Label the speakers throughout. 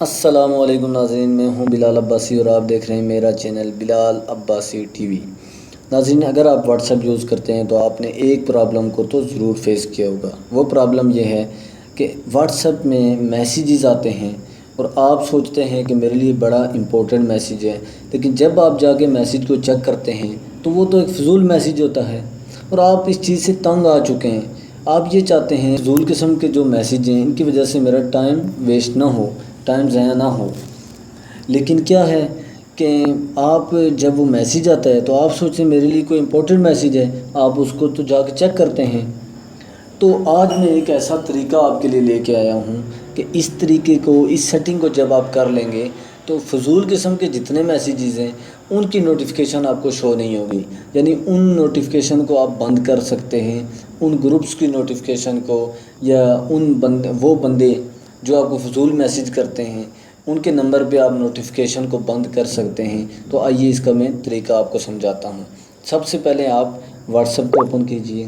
Speaker 1: السلام علیکم ناظرین، میں ہوں بلال عباسی اور آپ دیکھ رہے ہیں میرا چینل بلال عباسی ٹی وی۔ ناظرین، اگر آپ واٹس ایپ یوز کرتے ہیں تو آپ نے ایک پرابلم کو تو ضرور فیس کیا ہوگا۔ وہ پرابلم یہ ہے کہ واٹس ایپ میں میسیجز آتے ہیں اور آپ سوچتے ہیں کہ میرے لیے بڑا امپورٹنٹ میسیج ہے، لیکن جب آپ جا کے میسیج کو چیک کرتے ہیں تو وہ تو ایک فضول میسیج ہوتا ہے اور آپ اس چیز سے تنگ آ چکے ہیں۔ آپ یہ چاہتے ہیں فضول قسم کے جو میسیج ہیں ان کی وجہ سے میرا ٹائم ویسٹ نہ ہو، ٹائم ضائع نہ ہو، لیکن کیا ہے کہ آپ جب وہ میسیج آتا ہے تو آپ سوچیں میرے لیے کوئی امپورٹنٹ میسیج ہے، آپ اس کو تو جا کے چیک کرتے ہیں۔ تو آج میں ایک ایسا طریقہ آپ کے لیے لے کے آیا ہوں کہ اس طریقے کو، اس سیٹنگ کو جب آپ کر لیں گے تو فضول قسم کے جتنے میسیجز ہیں ان کی نوٹیفیکیشن آپ کو شو نہیں ہوگی، یعنی ان نوٹیفیکیشن کو آپ بند کر سکتے ہیں، ان گروپس کی نوٹیفیکیشن کو، یا وہ بندے جو آپ کو فضول میسیج کرتے ہیں ان کے نمبر پہ آپ نوٹیفیکیشن کو بند کر سکتے ہیں۔ تو آئیے اس کا میں طریقہ آپ کو سمجھاتا ہوں۔ سب سے پہلے آپ واٹس ایپ کو اوپن کیجئے۔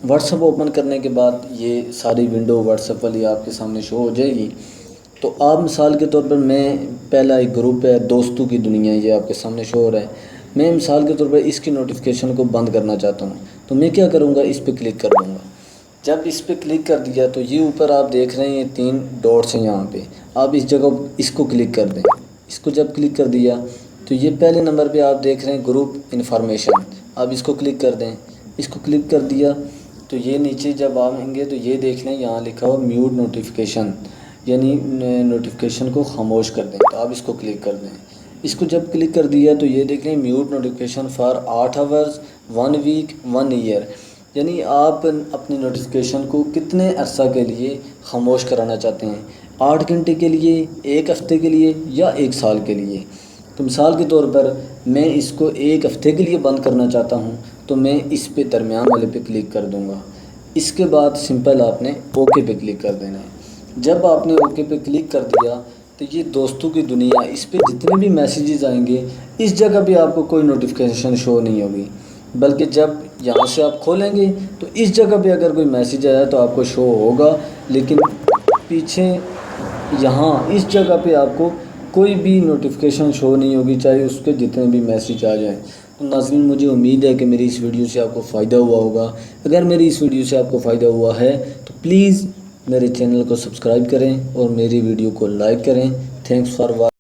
Speaker 1: واٹس ایپ اوپن کرنے کے بعد یہ ساری ونڈو واٹس ایپ والی آپ کے سامنے شو ہو جائے گی۔ تو آپ مثال کے طور پر، میں پہلا ایک گروپ ہے دوستوں کی دنیا، یہ آپ کے سامنے شو ہو رہا ہے، میں مثال کے طور پر اس کی نوٹیفیکیشن کو بند کرنا چاہتا ہوں، تو میں کیا کروں گا، اس پہ کلک کر دوں گا۔ جب اس پہ کلک کر دیا تو یہ اوپر آپ دیکھ رہے ہیں 3 ڈاٹس ہیں، یہاں پہ آپ اس جگہ اس کو کلک کر دیں۔ اس کو جب کلک کر دیا تو یہ پہلے نمبر پہ آپ دیکھ رہے ہیں گروپ انفارمیشن، آپ اس کو کلک کر دیں۔ اس کو کلک کر دیا تو یہ نیچے جب آئیں گے تو یہ دیکھ لیں یہاں لکھا ہوا میوٹ نوٹیفیکیشن، یعنی نوٹیفیکیشن کو خاموش کر دیں، تو آپ اس کو کلک کر دیں۔ اس کو جب کلک کر دیا تو یہ دیکھ لیں mute notification for 8 hours 1 week 1 year, یعنی آپ اپنی نوٹیفیکیشن کو کتنے عرصہ کے لیے خاموش کرانا چاہتے ہیں، 8 گھنٹے کے لیے، 1 ہفتے کے لیے، یا 1 سال کے لیے۔ تو مثال کے طور پر میں اس کو 1 ہفتے کے لیے بند کرنا چاہتا ہوں، تو میں اس پہ درمیان والے پہ کلک کر دوں گا۔ اس کے بعد سمپل آپ نے اوکے پہ کلک کر دینا ہے۔ جب آپ نے اوکے پہ کلک کر دیا تو یہ دوستوں کی دنیا، اس پہ جتنے بھی میسیجز آئیں گے اس جگہ پہ آپ کو کوئی نوٹیفیکیشن شو نہیں ہوگی، بلکہ جب یہاں سے آپ کھولیں گے تو اس جگہ پہ اگر کوئی میسیج آیا تو آپ کو شو ہوگا، لیکن پیچھے یہاں اس جگہ پہ آپ کو کوئی بھی نوٹیفیکیشن شو نہیں ہوگی، چاہے اس کے جتنے بھی میسیج آ جائیں۔ تو ناظرین، مجھے امید ہے کہ میری اس ویڈیو سے آپ کو فائدہ ہوا ہوگا۔ اگر میری اس ویڈیو سے آپ کو فائدہ ہوا ہے تو پلیز میرے چینل کو سبسکرائب کریں اور میری ویڈیو کو لائک کریں۔ Thanks for watching.